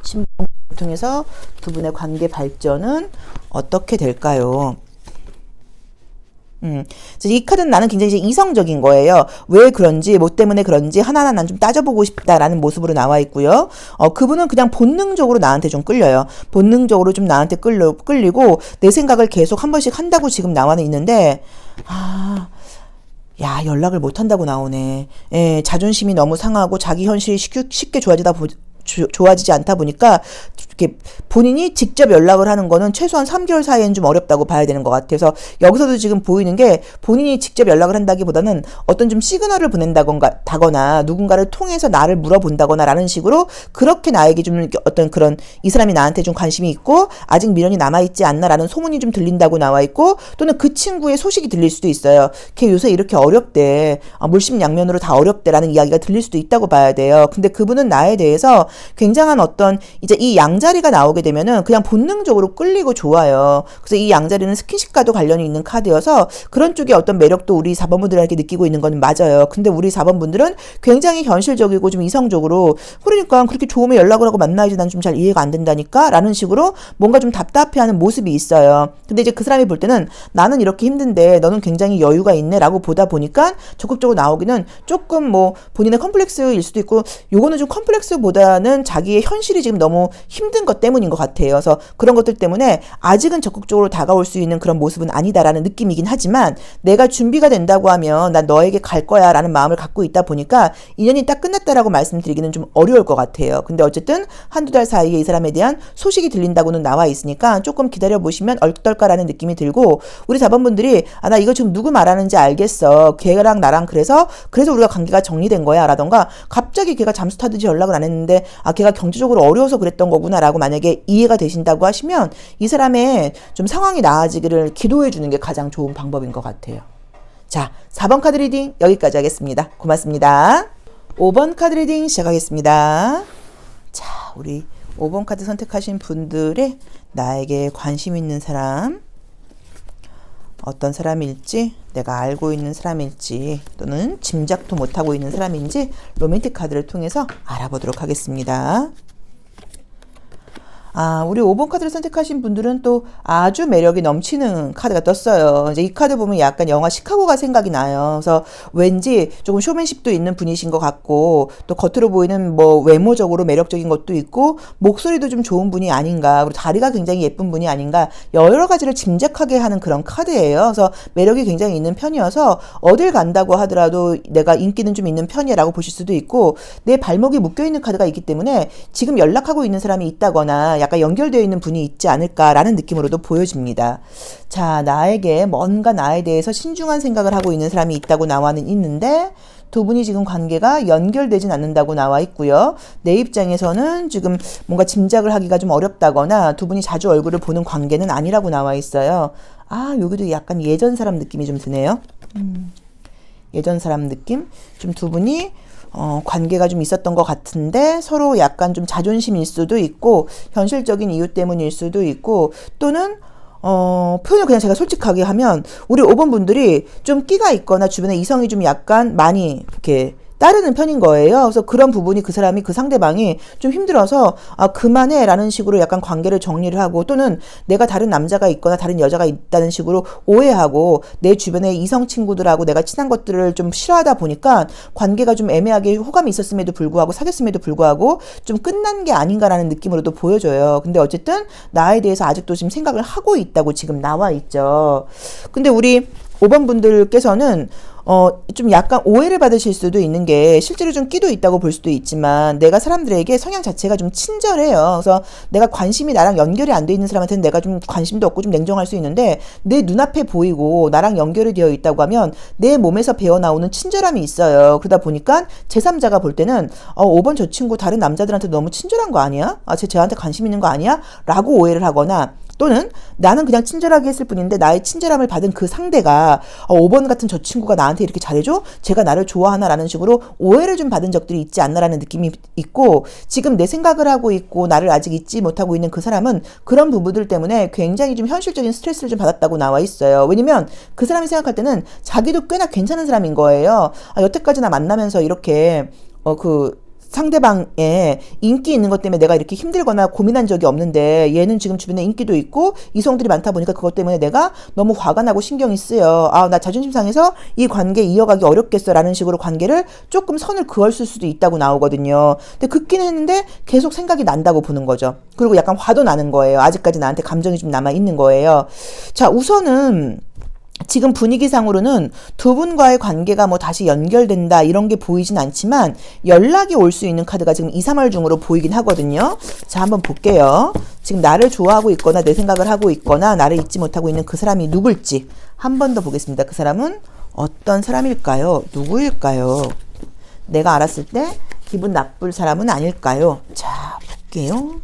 신봉을 통해서 두 분의 관계 발전은 어떻게 될까요? 이 카드는 나는 굉장히 이제 이성적인 거예요. 왜 그런지, 뭐 때문에 그런지 하나하나 난 좀 따져보고 싶다라는 모습으로 나와 있고요. 그분은 그냥 본능적으로 나한테 좀 끌려요. 본능적으로 좀 나한테 끌리고 내 생각을 계속 한 번씩 한다고 지금 나와는 있는데, 야, 연락을 못 한다고 나오네. 예, 자존심이 너무 상하고 자기 현실이 쉽게 좋아지지 않다 보니까 이렇게 본인이 직접 연락을 하는 거는 최소한 3개월 사이에는 좀 어렵다고 봐야 되는 것 같아서 여기서도 지금 보이는 게 본인이 직접 연락을 한다기보다는 어떤 좀 시그널을 보낸다거나 누군가를 통해서 나를 물어본다거나 라는 식으로 그렇게 나에게 좀 어떤 그런 이 사람이 나한테 좀 관심이 있고 아직 미련이 남아있지 않나라는 소문이 좀 들린다고 나와 있고 또는 그 친구의 소식이 들릴 수도 있어요. 걔 요새 이렇게 어렵대. 물심양면으로 다 어렵대라는 이야기가 들릴 수도 있다고 봐야 돼요. 근데 그분은 나에 대해서 굉장한 어떤 이제 이 양자리가 나오게 되면은 그냥 본능적으로 끌리고 좋아요. 그래서 이 양자리는 스킨십과도 관련이 있는 카드여서 그런 쪽의 어떤 매력도 우리 4번 분들에게 느끼고 있는 건 맞아요. 근데 우리 4번 분들은 굉장히 현실적이고 좀 이성적으로 그러니까 그렇게 좋으면 연락을 하고 만나야지 난 좀 잘 이해가 안 된다니까 라는 식으로 뭔가 좀 답답해하는 모습이 있어요. 근데 이제 그 사람이 볼 때는 나는 이렇게 힘든데 너는 굉장히 여유가 있네 라고 보다 보니까 적극적으로 나오기는 조금 뭐 본인의 컴플렉스일 수도 있고 요거는 좀 컴플렉스보다는 자기의 현실이 지금 너무 힘든 것 때문인 것 같아요. 그래서 그런 것들 때문에 아직은 적극적으로 다가올 수 있는 그런 모습은 아니다라는 느낌이긴 하지만 내가 준비가 된다고 하면 난 너에게 갈 거야 라는 마음을 갖고 있다 보니까 인연이 딱 끝났다라고 말씀드리기는 좀 어려울 것 같아요. 근데 어쨌든 한두 달 사이에 이 사람에 대한 소식이 들린다고는 나와 있으니까 조금 기다려보시면 얼떨까라는 느낌이 들고 우리 4번 분들이 나 이거 지금 누구 말하는지 알겠어. 걔랑 나랑 그래서 우리가 관계가 정리된 거야 라던가 갑자기 걔가 잠수 타듯이 연락을 안 했는데 걔가 경제적으로 어려워서 그랬던 거구나라고 만약에 이해가 되신다고 하시면 이 사람의 좀 상황이 나아지기를 기도해 주는 게 가장 좋은 방법인 것 같아요. 자, 4번 카드 리딩 여기까지 하겠습니다. 고맙습니다. 5번 카드 리딩 시작하겠습니다. 자, 우리 5번 카드 선택하신 분들의 나에게 관심 있는 사람 어떤 사람일지 내가 알고 있는 사람일지 또는 짐작도 못하고 있는 사람인지 로맨틱 카드를 통해서 알아보도록 하겠습니다. 우리 5번 카드를 선택하신 분들은 또 아주 매력이 넘치는 카드가 떴어요. 이제 이 카드 보면 약간 영화 시카고가 생각이 나요. 그래서 왠지 조금 쇼맨십도 있는 분이신 것 같고 또 겉으로 보이는 뭐 외모적으로 매력적인 것도 있고 목소리도 좀 좋은 분이 아닌가 그리고 다리가 굉장히 예쁜 분이 아닌가 여러 가지를 짐작하게 하는 그런 카드예요. 그래서 매력이 굉장히 있는 편이어서 어딜 간다고 하더라도 내가 인기는 좀 있는 편이라고 보실 수도 있고 내 발목이 묶여있는 카드가 있기 때문에 지금 연락하고 있는 사람이 있다거나 약간 연결되어 있는 분이 있지 않을까라는 느낌으로도 보여집니다. 자, 뭔가 나에 대해서 신중한 생각을 하고 있는 사람이 있다고 나와는 있는데 두 분이 지금 관계가 연결되진 않는다고 나와 있고요. 내 입장에서는 지금 뭔가 짐작을 하기가 좀 어렵다거나 두 분이 자주 얼굴을 보는 관계는 아니라고 나와 있어요. 여기도 약간 예전 사람 느낌이 좀 드네요. 예전 사람 느낌? 좀 두 분이 관계가 좀 있었던 것 같은데 서로 약간 좀 자존심일 수도 있고 현실적인 이유 때문일 수도 있고 또는 표현을 그냥 제가 솔직하게 하면 우리 5번 분들이 좀 끼가 있거나 주변에 이성이 좀 약간 많이 이렇게 따르는 편인 거예요. 그래서 그런 부분이 그 사람이 그 상대방이 좀 힘들어서 그만해 라는 식으로 약간 관계를 정리를 하고 또는 내가 다른 남자가 있거나 다른 여자가 있다는 식으로 오해하고 내 주변의 이성 친구들하고 내가 친한 것들을 좀 싫어하다 보니까 관계가 좀 애매하게 호감이 있었음에도 불구하고 사귀었음에도 불구하고 좀 끝난 게 아닌가라는 느낌으로도 보여져요. 근데 어쨌든 나에 대해서 아직도 지금 생각을 하고 있다고 지금 나와 있죠. 근데 우리 5번 분들께서는 좀 약간 오해를 받으실 수도 있는 게 실제로 좀 끼도 있다고 볼 수도 있지만 내가 사람들에게 성향 자체가 좀 친절해요. 그래서 내가 관심이 나랑 연결이 안 돼 있는 사람한테는 내가 좀 관심도 없고 좀 냉정할 수 있는데 내 눈앞에 보이고 나랑 연결이 되어 있다고 하면 내 몸에서 배어나오는 친절함이 있어요. 그러다 보니까 제3자가 볼 때는 5번 저 친구 다른 남자들한테 너무 친절한 거 아니야? 쟤한테 관심 있는 거 아니야? 라고 오해를 하거나 또는 나는 그냥 친절하게 했을 뿐인데 나의 친절함을 받은 그 상대가 5번 같은 저 친구가 나한테 이렇게 잘해줘? 제가 나를 좋아하나라는 식으로 오해를 좀 받은 적들이 있지 않나라는 느낌이 있고 지금 내 생각을 하고 있고 나를 아직 잊지 못하고 있는 그 사람은 그런 부분들 때문에 굉장히 좀 현실적인 스트레스를 좀 받았다고 나와 있어요. 왜냐면 그 사람이 생각할 때는 자기도 꽤나 괜찮은 사람인 거예요. 여태까지나 만나면서 이렇게 상대방의 인기 있는 것 때문에 내가 이렇게 힘들거나 고민한 적이 없는데 얘는 지금 주변에 인기도 있고 이성들이 많다 보니까 그것 때문에 내가 너무 화가 나고 신경이 쓰여. 나 자존심 상해서 이 관계 이어가기 어렵겠어 라는 식으로 관계를 조금 선을 그었을 수도 있다고 나오거든요. 근데 긋기는 했는데 계속 생각이 난다고 보는 거죠. 그리고 약간 화도 나는 거예요. 아직까지 나한테 감정이 좀 남아 있는 거예요. 자, 우선은 지금 분위기상으로는 두 분과의 관계가 뭐 다시 연결된다 이런 게 보이진 않지만 연락이 올 수 있는 카드가 지금 2, 3월 중으로 보이긴 하거든요. 자, 한번 볼게요. 지금 나를 좋아하고 있거나 내 생각을 하고 있거나 나를 잊지 못하고 있는 그 사람이 누굴지 한 번 더 보겠습니다. 그 사람은 어떤 사람일까요? 누구일까요? 내가 알았을 때 기분 나쁠 사람은 아닐까요? 자, 볼게요.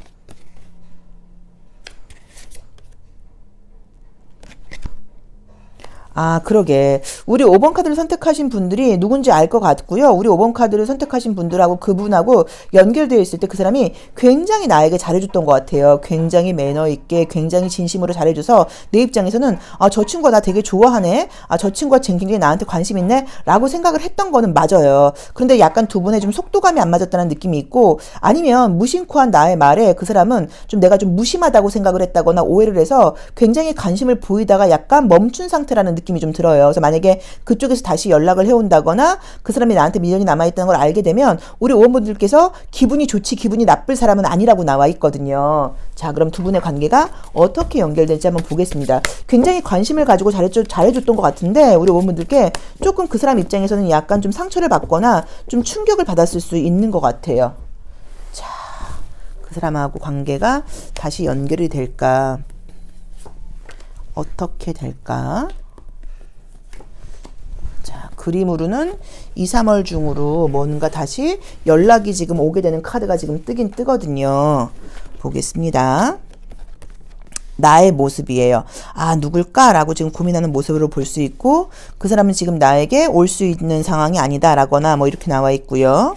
그러게. 우리 5번 카드를 선택하신 분들이 누군지 알 것 같고요. 우리 5번 카드를 선택하신 분들하고 그분하고 연결되어 있을 때 그 사람이 굉장히 나에게 잘해줬던 것 같아요. 굉장히 매너 있게, 굉장히 진심으로 잘해줘서 내 입장에서는 저 친구가 나 되게 좋아하네. 저 친구가 굉장히 나한테 관심 있네. 라고 생각을 했던 거는 맞아요. 그런데 약간 두 분의 좀 속도감이 안 맞았다는 느낌이 있고 아니면 무심코 한 나의 말에 그 사람은 좀 내가 좀 무심하다고 생각을 했다거나 오해를 해서 굉장히 관심을 보이다가 약간 멈춘 상태라는 느낌이 좀 들어요. 그래서 만약에 그쪽에서 다시 연락을 해온다거나 그 사람이 나한테 미련이 남아있다는 걸 알게 되면 우리 오원분들께서 기분이 좋지 기분이 나쁠 사람은 아니라고 나와 있거든요. 자, 그럼 두 분의 관계가 어떻게 연결될지 한번 보겠습니다. 굉장히 관심을 가지고 잘해줬던 것 같은데 우리 오원분들께 조금 그 사람 입장에서는 약간 좀 상처를 받거나 좀 충격을 받았을 수 있는 것 같아요. 자, 그 사람하고 관계가 다시 연결이 될까? 어떻게 될까? 자, 그림으로는 2, 3월 중으로 뭔가 다시 연락이 지금 오게 되는 카드가 지금 뜨긴 뜨거든요. 보겠습니다. 나의 모습이에요. 누굴까라고 지금 고민하는 모습으로 볼 수 있고 그 사람은 지금 나에게 올 수 있는 상황이 아니다라거나 뭐 이렇게 나와 있고요.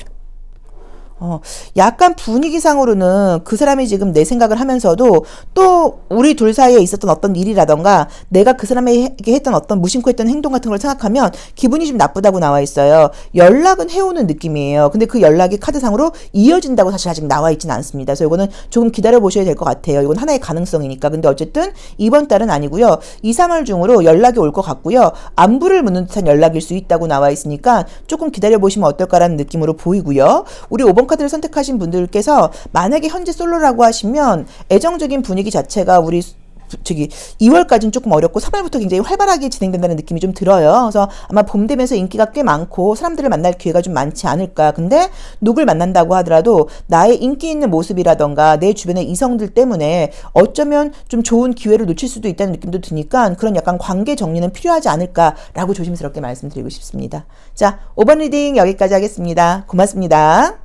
약간 분위기상으로는 그 사람이 지금 내 생각을 하면서도 또 우리 둘 사이에 있었던 어떤 일이라던가 내가 그 사람에게 했던 어떤 무심코 했던 행동 같은 걸 생각하면 기분이 좀 나쁘다고 나와 있어요. 연락은 해오는 느낌이에요. 근데 그 연락이 카드상으로 이어진다고 사실 아직 나와 있지는 않습니다. 그래서 이거는 조금 기다려 보셔야 될 것 같아요. 이건 하나의 가능성이니까. 근데 어쨌든 이번 달은 아니고요. 2, 3월 중으로 연락이 올 것 같고요. 안부를 묻는 듯한 연락일 수 있다고 나와 있으니까 조금 기다려 보시면 어떨까라는 느낌으로 보이고요. 우리 5번 카드를 선택하신 분들께서 만약에 현재 솔로라고 하시면 애정적인 분위기 자체가 우리 2월까지는 조금 어렵고 3월부터 굉장히 활발하게 진행된다는 느낌이 좀 들어요. 그래서 아마 봄 되면서 인기가 꽤 많고 사람들을 만날 기회가 좀 많지 않을까. 근데 누굴 만난다고 하더라도 나의 인기 있는 모습이라던가 내 주변의 이성들 때문에 어쩌면 좀 좋은 기회를 놓칠 수도 있다는 느낌도 드니까 그런 약간 관계 정리는 필요하지 않을까라고 조심스럽게 말씀드리고 싶습니다. 자, 5번 리딩 여기까지 하겠습니다. 고맙습니다.